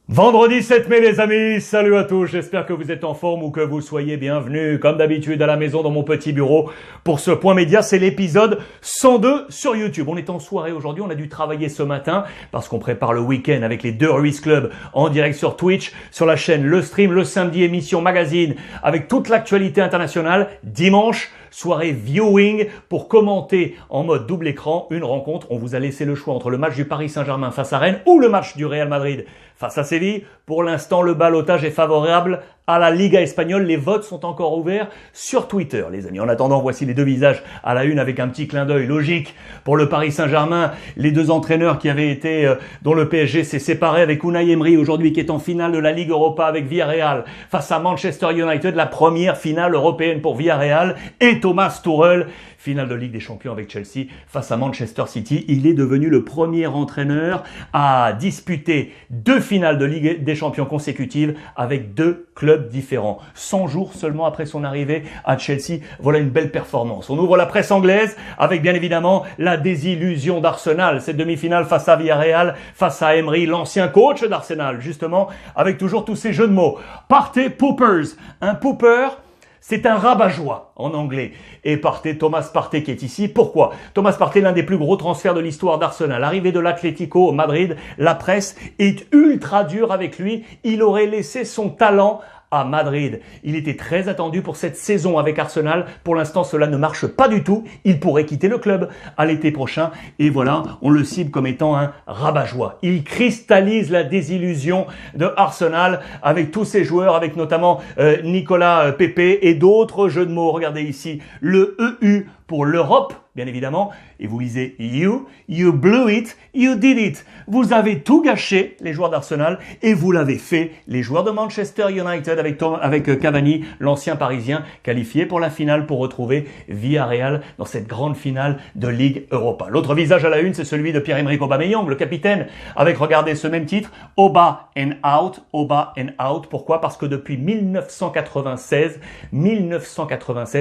Vendredi 7 mai les amis, salut à tous, j'espère que vous êtes en forme ou que vous soyez bienvenus comme d'habitude à la maison dans mon petit bureau pour ce point média, c'est l'épisode 102 sur YouTube. On est en soirée aujourd'hui, on a dû travailler ce matin parce qu'on prépare le week-end avec les deux Ruiz Club en direct sur Twitch, sur la chaîne Le Stream, le samedi émission magazine avec toute l'actualité internationale, dimanche soirée viewing pour commenter en mode double écran une rencontre. On vous a laissé le choix entre le match du Paris Saint-Germain face à Rennes ou le match du Real Madrid face à Séville. Pour l'instant, le ballottage est favorable à la Liga espagnole. Les votes sont encore ouverts sur Twitter, les amis. En attendant, voici les deux visages à la une avec un petit clin d'œil logique pour le Paris Saint-Germain. Les deux entraîneurs qui avaient été, dont le PSG s'est séparé avec Unai Emery aujourd'hui qui est en finale de la Ligue Europa avec Villarreal face à Manchester United. La première finale européenne pour Villarreal et Thomas Tuchel. Finale de Ligue des Champions avec Chelsea face à Manchester City. Il est devenu le premier entraîneur à disputer deux finales de Ligue des Champions consécutives avec deux clubs différents. 100 jours seulement après son arrivée à Chelsea. Voilà une belle performance. On ouvre la presse anglaise avec bien évidemment la désillusion d'Arsenal. Cette demi-finale face à Villarreal, face à Emery, l'ancien coach d'Arsenal, justement, avec toujours tous ces jeux de mots. Partey Poopers. Un pooper, c'est un rabat-joie en anglais. Et Thomas Partey qui est ici. Pourquoi? Thomas Partey, l'un des plus gros transferts de l'histoire d'Arsenal. Arrivé de l'Atlético Madrid, la presse est ultra dure avec lui. Il aurait laissé son talent à Madrid. Il était très attendu pour cette saison avec Arsenal. Pour l'instant, cela ne marche pas du tout. Il pourrait quitter le club à l'été prochain. Et voilà, on le cible comme étant un rabat-joie. Il cristallise la désillusion de Arsenal avec tous ses joueurs, avec notamment Nicolas Pepe et d'autres jeux de mots. Regardez ici, le EU pour l'Europe, bien évidemment, et vous lisez you blew it, you did it. Vous avez tout gâché, les joueurs d'Arsenal, et vous l'avez fait, les joueurs de Manchester United avec Cavani, l'ancien parisien, qualifié pour la finale pour retrouver Villarreal dans cette grande finale de Ligue Europa. L'autre visage à la une, c'est celui de Pierre-Emerick Aubameyang, le capitaine, avec, regardez ce même titre, Oba and out. Pourquoi? Parce que depuis 1996,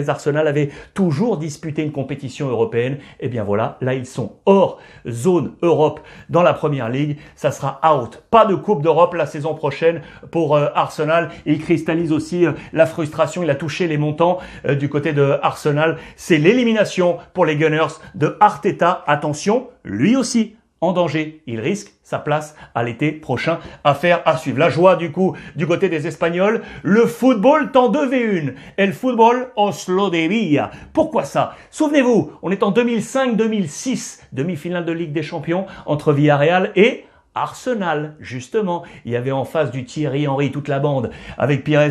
Arsenal avait toujours disputé une compétition européenne. Et bien voilà, là ils sont hors zone Europe dans la Première Ligue. Ça sera out. Pas de Coupe d'Europe la saison prochaine pour Arsenal. Il cristallise aussi la frustration. Il a touché les montants du côté de Arsenal. C'est l'élimination pour les Gunners de Arteta. Attention, lui aussi en danger. Il risque sa place à l'été prochain. Affaire à suivre. La joie du coup du côté des Espagnols. Le football en 2v1. El fútbol os lo debía. Pourquoi ça? Souvenez-vous, on est en 2005-2006. Demi-finale de Ligue des Champions entre Villarreal et Arsenal, justement. Il y avait en face du Thierry Henry, toute la bande, avec Pires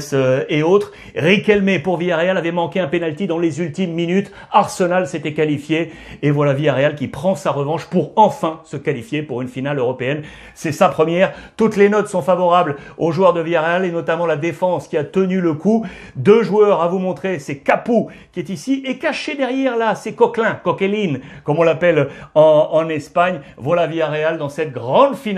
et autres. Riquelme pour Villarreal avait manqué un penalty dans les ultimes minutes. Arsenal s'était qualifié. Et voilà Villarreal qui prend sa revanche pour enfin se qualifier pour une finale européenne. C'est sa première. Toutes les notes sont favorables aux joueurs de Villarreal et notamment la défense qui a tenu le coup. Deux joueurs à vous montrer. C'est Capu qui est ici et caché derrière là, c'est Coquelin, comme on l'appelle en Espagne. Voilà Villarreal dans cette grande finale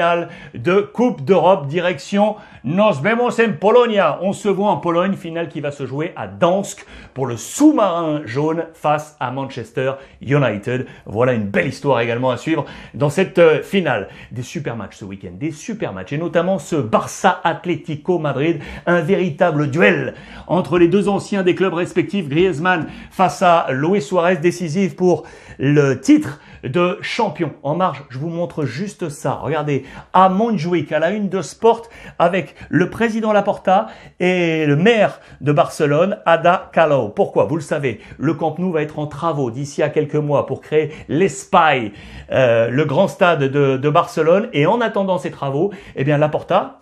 de Coupe d'Europe, direction Nos vemos en Polonia. On se voit en Pologne, finale qui va se jouer à Gdańsk pour le sous-marin jaune face à Manchester United. Voilà une belle histoire également à suivre dans cette finale. Des super matchs ce week-end, des super matchs et notamment ce Barça-Atlético Madrid, un véritable duel entre les deux anciens des clubs respectifs. Griezmann face à Luis Suarez, décisif pour le titre de champion. En marge, je vous montre juste ça. Regardez, à Montjuïc, à la une de Sport, avec le président Laporta et le maire de Barcelone, Ada Colau. Pourquoi? Vous le savez, le Camp Nou va être en travaux d'ici à quelques mois pour créer l'Espai, le grand stade de Barcelone. Et en attendant ces travaux, eh bien Laporta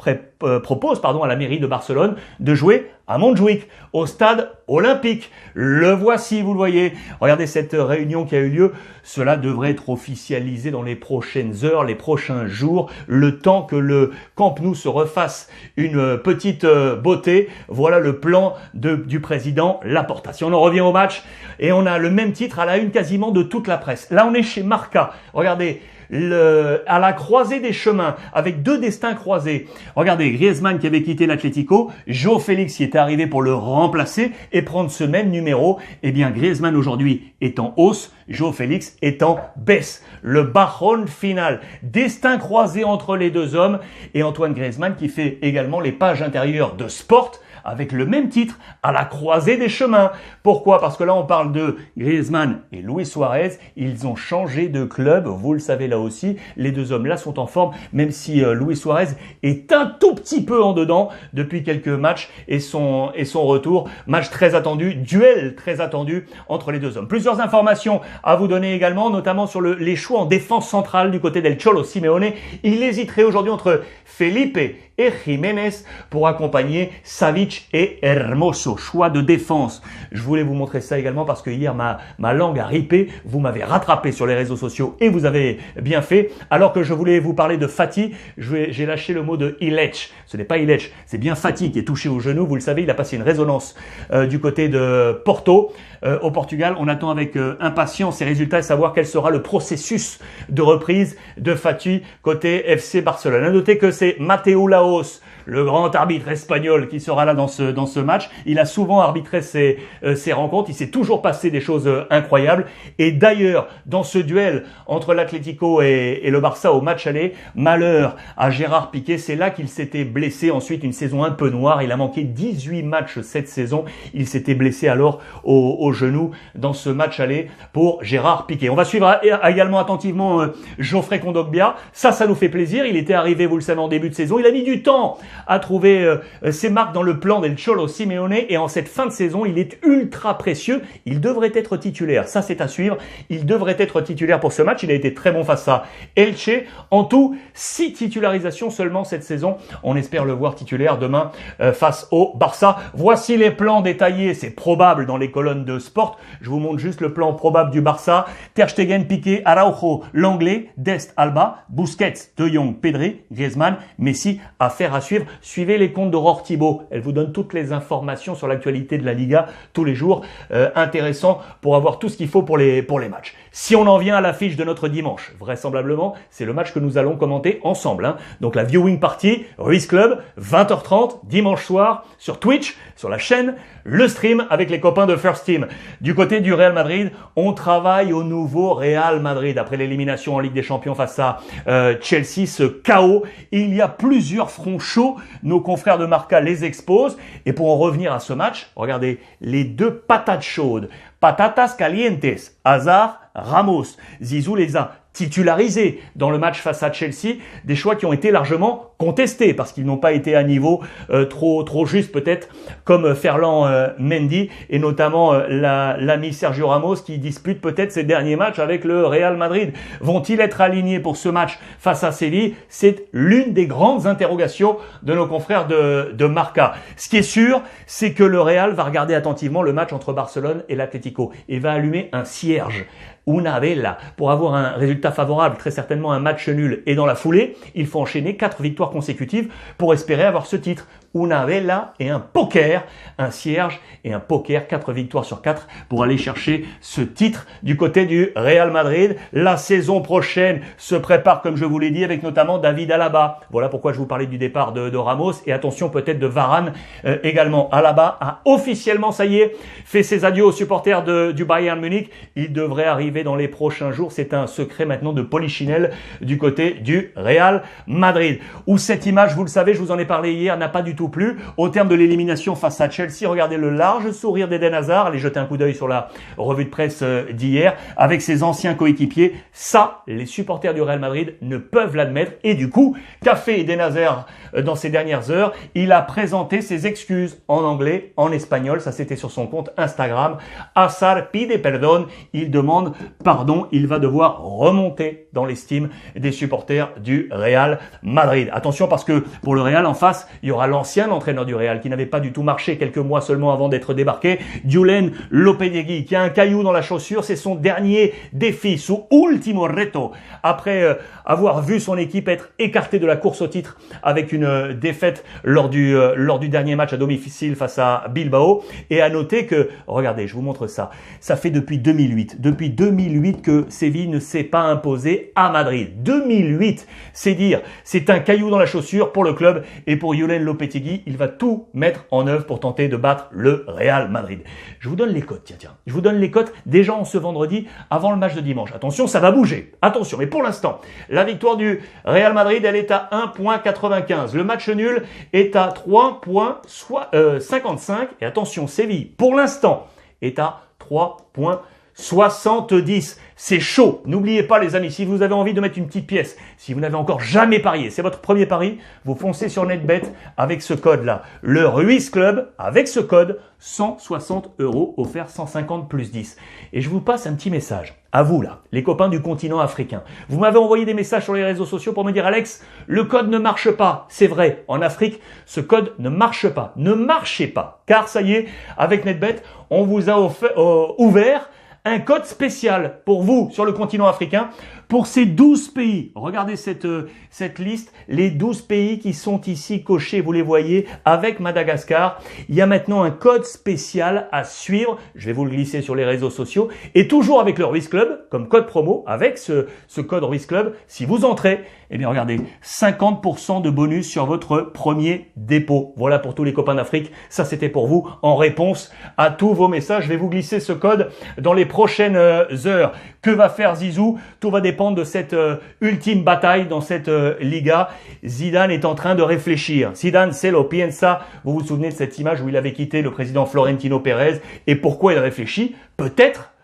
propose à la mairie de Barcelone de jouer à Montjuïc, au stade olympique. Le voici, vous le voyez. Regardez cette réunion qui a eu lieu. Cela devrait être officialisé dans les prochaines heures, les prochains jours, le temps que le Camp Nou se refasse une petite beauté. Voilà le plan du président Laporta. Si on en revient au match, et on a le même titre à la une quasiment de toute la presse. Là, on est chez Marca. Regardez. À la croisée des chemins, avec deux destins croisés. Regardez, Griezmann qui avait quitté l'Atlético, João Félix qui était arrivé pour le remplacer et prendre ce même numéro. Eh bien, Griezmann aujourd'hui est en hausse, João Félix est en baisse. Le bajón final. Destin croisé entre les deux hommes et Antoine Griezmann qui fait également les pages intérieures de Sport avec le même titre, à la croisée des chemins. Pourquoi? Parce que là, on parle de Griezmann et Luis Suarez. Ils ont changé de club, vous le savez là aussi. Les deux hommes là sont en forme, même si Luis Suarez est un tout petit peu en dedans depuis quelques matchs et son retour. Match très attendu, duel très attendu entre les deux hommes. Plusieurs informations à vous donner également, notamment sur les choix en défense centrale du côté del Cholo Simeone. Il hésiterait aujourd'hui entre Felipe et Jiménez pour accompagner Savic et Hermoso. Choix de défense. Je voulais vous montrer ça également parce que hier ma langue a ripé. Vous m'avez rattrapé sur les réseaux sociaux et vous avez bien fait. Alors que je voulais vous parler de Fati, j'ai lâché le mot de Ilech. Ce n'est pas Ilech, c'est bien Fati qui est touché au genou. Vous le savez, il a passé une résonance du côté de Porto. Au Portugal, on attend avec impatience ces résultats et savoir quel sera le processus de reprise de Fati côté FC Barcelone. À noter que c'est Mateu Laos, le grand arbitre espagnol qui sera là dans ce match. Il a souvent arbitré ces rencontres. Il s'est toujours passé des choses incroyables. Et d'ailleurs, dans ce duel entre l'Atlético et le Barça au match aller, malheur à Gérard Piqué. C'est là qu'il s'était blessé. Ensuite, une saison un peu noire. Il a manqué 18 matchs cette saison. Il s'était blessé alors au genou dans ce match aller pour Gérard Piqué. On va suivre également attentivement Geoffrey Kondogbia. Ça nous fait plaisir. Il était arrivé, vous le savez, en début de saison. Il a mis du temps à trouver ses marques dans le plan del Cholo Simeone et en cette fin de saison, il est ultra précieux. Il devrait être titulaire. Ça, c'est à suivre. Il devrait être titulaire pour ce match. Il a été très bon face à Elche. En tout, 6 titularisations seulement cette saison. On espère le voir titulaire demain face au Barça. Voici les plans détaillés. C'est probable dans les colonnes de Sport. Je vous montre juste le plan probable du Barça. Ter Stegen, Piqué, Araujo, Langlais, Dest, Alba, Busquets, De Jong, Pedri, Griezmann, Messi. Affaire à suivre. Suivez les comptes d'Aurore Thibault. Elle vous donne toutes les informations sur l'actualité de la Liga tous les jours. Intéressant pour avoir tout ce qu'il faut pour les matchs. Si on en vient à l'affiche de notre dimanche, vraisemblablement, c'est le match que nous allons commenter ensemble. Donc la viewing party, Ruiz Club, 20h30, dimanche soir, sur Twitch, sur la chaîne, le stream avec les copains de First Team. Du côté du Real Madrid, on travaille au nouveau Real Madrid. Après l'élimination en Ligue des Champions face à Chelsea, ce chaos, il y a plusieurs fronts chauds. Nos confrères de Marca les exposent. Et pour en revenir à ce match, regardez, les deux patates chaudes. Patatas calientes, Hazard, Ramos. Zizou les a titularisés dans le match face à Chelsea, des choix qui ont été largement contestés parce qu'ils n'ont pas été à niveau trop juste peut-être comme Ferland Mendy et notamment l'ami Sergio Ramos qui dispute peut-être ses derniers matchs avec le Real Madrid. Vont-ils être alignés pour ce match face à Séville? C'est l'une des grandes interrogations de nos confrères de Marca. Ce qui est sûr, c'est que le Real va regarder attentivement le match entre Barcelone et l'Atlético et va allumer un cierge, una vela, pour avoir un résultat favorable, très certainement un match nul. Et dans la foulée, il faut enchaîner 4 victoires consécutives pour espérer avoir ce titre. Una vela et un poker, un cierge et un poker, 4 victoires sur 4 pour aller chercher ce titre du côté du Real Madrid. La saison prochaine se prépare, comme je vous l'ai dit, avec notamment David Alaba. Voilà pourquoi je vous parlais du départ de Ramos et attention peut-être de Varane également. Alaba a officiellement, ça y est, fait ses adieux aux supporters du Bayern Munich. Il devrait arriver dans les prochains jours. C'est un secret maintenant de Polichinelle du côté du Real Madrid. Où cette image, vous le savez, je vous en ai parlé hier, n'a pas du tout plu. Au terme de l'élimination face à Chelsea, regardez le large sourire d'Eden Hazard. Allez jeter un coup d'œil sur la revue de presse d'hier avec ses anciens coéquipiers. Ça, les supporters du Real Madrid ne peuvent l'admettre. Et du coup, qu'a fait Eden Hazard dans ces dernières heures? Il a présenté ses excuses en anglais, en espagnol. Ça, c'était sur son compte Instagram. Hazard pide perdón. Il demande pardon. Il va devoir remonter dans l'estime des supporters du Real Madrid. Attention parce que pour le Real en face, il y aura l'ancien entraîneur du Real qui n'avait pas du tout marché quelques mois seulement avant d'être débarqué, Julen Lopetegui, qui a un caillou dans la chaussure. C'est son dernier défi, su ultimo reto, après avoir vu son équipe être écartée de la course au titre avec une défaite lors du dernier match à domicile face à Bilbao. Et à noter que, regardez, je vous montre ça. Ça fait depuis 2008. Depuis 2008 que Séville ne s'est pas imposé à Madrid. 2008, c'est dire. C'est un caillou dans la chaussure pour le club et pour Julen Lopetegui. Il va tout mettre en œuvre pour tenter de battre le Real Madrid. Je vous donne les cotes, tiens. Je vous donne les cotes déjà en ce vendredi avant le match de dimanche. Attention, ça va bouger. Attention, mais pour l'instant, la victoire du Real Madrid, elle est à 1,95. Le match nul est à 3,55. Et attention, Séville, pour l'instant, est à 3,70. C'est chaud. N'oubliez pas, les amis, si vous avez envie de mettre une petite pièce, si vous n'avez encore jamais parié, c'est votre premier pari, vous foncez sur NetBet avec ce code-là. Le Ruiz Club, avec ce code, 160 € offert 150 plus 10. Et je vous passe un petit message. À vous, là, les copains du continent africain. Vous m'avez envoyé des messages sur les réseaux sociaux pour me dire, Alex, le code ne marche pas. C'est vrai. En Afrique, ce code ne marche pas. Ne marchez pas. Car ça y est, avec NetBet, on vous a ouvert un code spécial pour vous sur le continent africain pour ces 12 pays. Regardez cette liste, les 12 pays qui sont ici cochés, vous les voyez, avec Madagascar. Il y a maintenant un code spécial à suivre. Je vais vous le glisser sur les réseaux sociaux. Et toujours avec le Ruiz Club, comme code promo, avec ce code Ruiz Club, si vous entrez, eh bien regardez, 50% de bonus sur votre premier dépôt. Voilà pour tous les copains d'Afrique. Ça, c'était pour vous en réponse à tous vos messages. Je vais vous glisser ce code dans les prochaines heures. Que va faire Zizou? Tout va dépendre de cette ultime bataille dans cette Liga. Zidane est en train de réfléchir. Zidane se lo piensa. Vous vous souvenez de cette image où il avait quitté le président Florentino Pérez? Et pourquoi il réfléchit? Peut-être,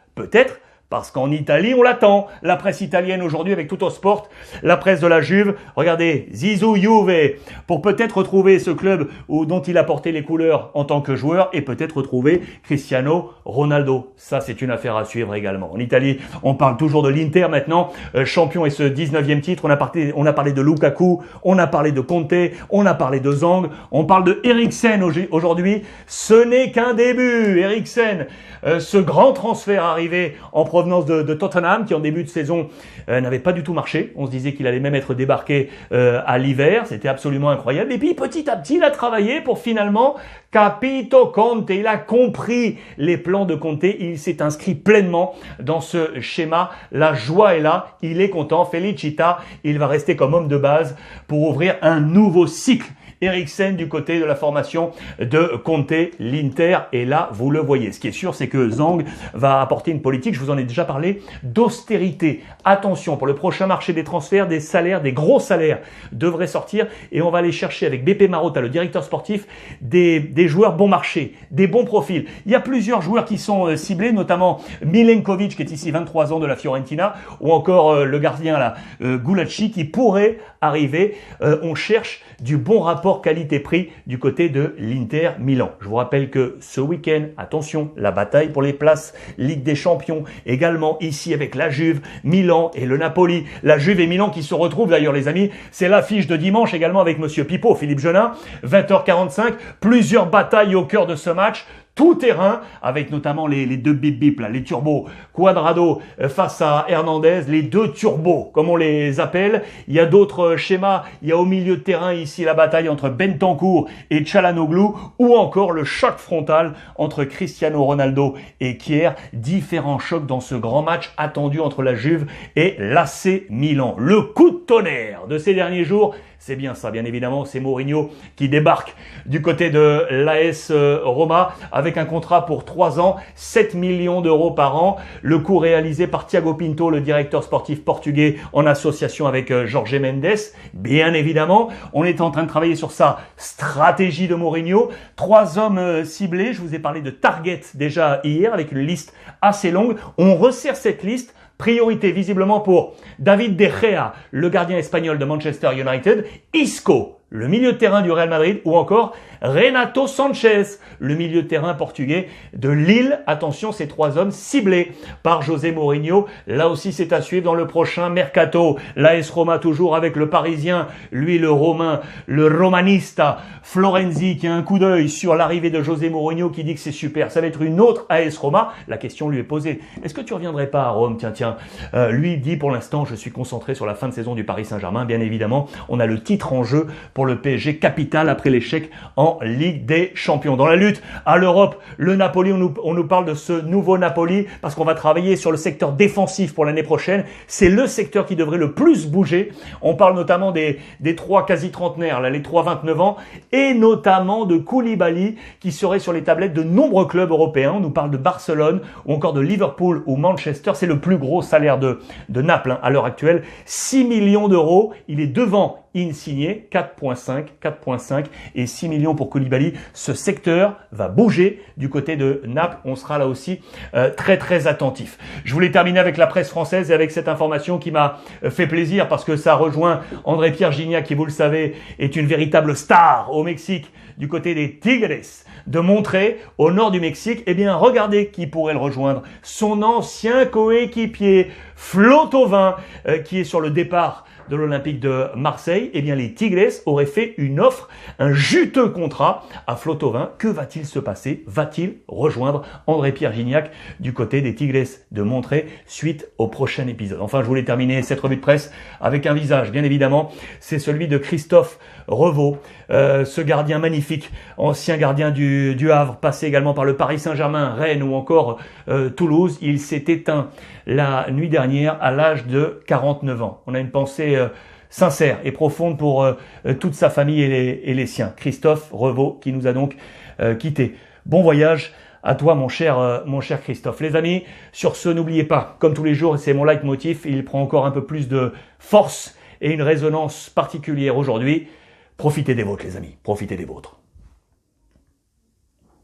parce qu'en Italie, on l'attend. La presse italienne aujourd'hui avec Tuttosport, la presse de la Juve. Regardez, Zizou Juve, pour peut-être retrouver ce club dont il a porté les couleurs en tant que joueur et peut-être retrouver Cristiano Ronaldo. Ça, c'est une affaire à suivre également. En Italie, on parle toujours de l'Inter maintenant, champion et ce 19e titre. On a parlé de Lukaku, on a parlé de Conte, on a parlé de Zhang, on parle de Eriksen aujourd'hui. Ce n'est qu'un début. Eriksen, ce grand transfert arrivé en provenance de Tottenham qui en début de saison n'avait pas du tout marché. On se disait qu'il allait même être débarqué à l'hiver. C'était absolument incroyable. Et puis petit à petit, il a travaillé pour finalement Capito Conte. Il a compris les plans de Conte. Il s'est inscrit pleinement dans ce schéma. La joie est là. Il est content. Felicita. Il va rester comme homme de base pour ouvrir un nouveau cycle. Eriksen du côté de la formation de Conte, l'Inter, et là, vous le voyez. Ce qui est sûr, c'est que Zhang va apporter une politique, je vous en ai déjà parlé, d'austérité. Attention, pour le prochain marché des transferts, des salaires, des gros salaires devraient sortir et on va aller chercher avec BP Marotta, le directeur sportif, des joueurs bon marché, des bons profils. Il y a plusieurs joueurs qui sont ciblés, notamment Milenkovic, qui est ici 23 ans de la Fiorentina, ou encore le gardien là, Gulacsi, qui pourrait arriver. On cherche du bon rapport qualité-prix du côté de l'Inter Milan. Je vous rappelle que ce week-end, attention, la bataille pour les places Ligue des Champions, également ici avec la Juve, Milan et le Napoli. La Juve et Milan qui se retrouvent d'ailleurs les amis, c'est l'affiche de dimanche également avec Monsieur Pipo, Philippe Genin, 20h45, plusieurs batailles au cœur de ce match. Tout terrain, avec notamment les deux bip-bip, là, les turbos. Cuadrado face à Hernandez, les deux turbos, comme on les appelle. Il y a d'autres schémas. Il y a au milieu de terrain ici la bataille entre Bentancur et Çalhanoğlu, ou encore le choc frontal entre Cristiano Ronaldo et Kier. Différents chocs dans ce grand match attendu entre la Juve et l'AC Milan. Le coup de tonnerre de ces derniers jours, c'est bien ça, bien évidemment, c'est Mourinho qui débarque du côté de l'AS Roma avec un contrat pour 3 ans, 7 millions d'euros par an. Le coût réalisé par Thiago Pinto, le directeur sportif portugais, en association avec Jorge Mendes. Bien évidemment, on est en train de travailler sur sa stratégie de Mourinho. 3 hommes ciblés, je vous ai parlé de target déjà hier avec une liste assez longue. On resserre cette liste. Priorité visiblement pour David De Gea, le gardien espagnol de Manchester United, Isco, le milieu de terrain du Real Madrid, ou encore Renato Sanchez, le milieu de terrain portugais de Lille. Attention, ces 3 hommes ciblés par José Mourinho. Là aussi, c'est à suivre dans le prochain mercato. L'AS Roma toujours avec le Parisien, lui le Romain, le Romanista, Florenzi, qui a un coup d'œil sur l'arrivée de José Mourinho, qui dit que c'est super. Ça va être une autre AS Roma. La question lui est posée. Est-ce que tu reviendrais pas à Rome? Tiens. Lui dit pour l'instant, je suis concentré sur la fin de saison du Paris Saint-Germain. Bien évidemment, on a le titre en jeu pour le PSG, capital après l'échec en Ligue des Champions. Dans la lutte à l'Europe, le Napoli, on nous parle de ce nouveau Napoli parce qu'on va travailler sur le secteur défensif pour l'année prochaine. C'est le secteur qui devrait le plus bouger. On parle notamment des trois quasi-trentenaires, là, les 3-29 ans, et notamment de Koulibaly qui serait sur les tablettes de nombreux clubs européens. On nous parle de Barcelone ou encore de Liverpool ou Manchester. C'est le plus gros salaire de Naples à l'heure actuelle. 6 millions d'euros. Il est devant Insigne, 4,5 et 6 millions pour Koulibaly. Ce secteur va bouger du côté de Naples. On sera là aussi très très attentif. Je voulais terminer avec la presse française et avec cette information qui m'a fait plaisir parce que ça rejoint André-Pierre Gignac qui, vous le savez, est une véritable star au Mexique du côté des Tigres de Monterrey au nord du Mexique. Eh bien, regardez qui pourrait le rejoindre. Son ancien coéquipier Flo Thauvin qui est sur le départ de l'Olympique de Marseille. Eh bien, les Tigres auraient fait une offre, un juteux contrat à Flo Thauvin. Que va-t-il se passer? Va-t-il rejoindre André-Pierre Gignac du côté des Tigres de Monterrey suite au prochain épisode? Enfin, je voulais terminer cette revue de presse avec un visage, bien évidemment. C'est celui de Christophe Revaux, ce gardien magnifique, ancien gardien du Havre, passé également par le Paris Saint-Germain, Rennes ou encore Toulouse. Il s'est éteint la nuit dernière à l'âge de 49 ans. On a une pensée sincère et profonde pour toute sa famille et les siens. Christophe Revaux qui nous a donc quittés. Bon voyage à toi mon cher Christophe. Les amis, sur ce, n'oubliez pas, comme tous les jours, c'est mon leitmotiv, il prend encore un peu plus de force et une résonance particulière aujourd'hui. Profitez des vôtres les amis, profitez des vôtres.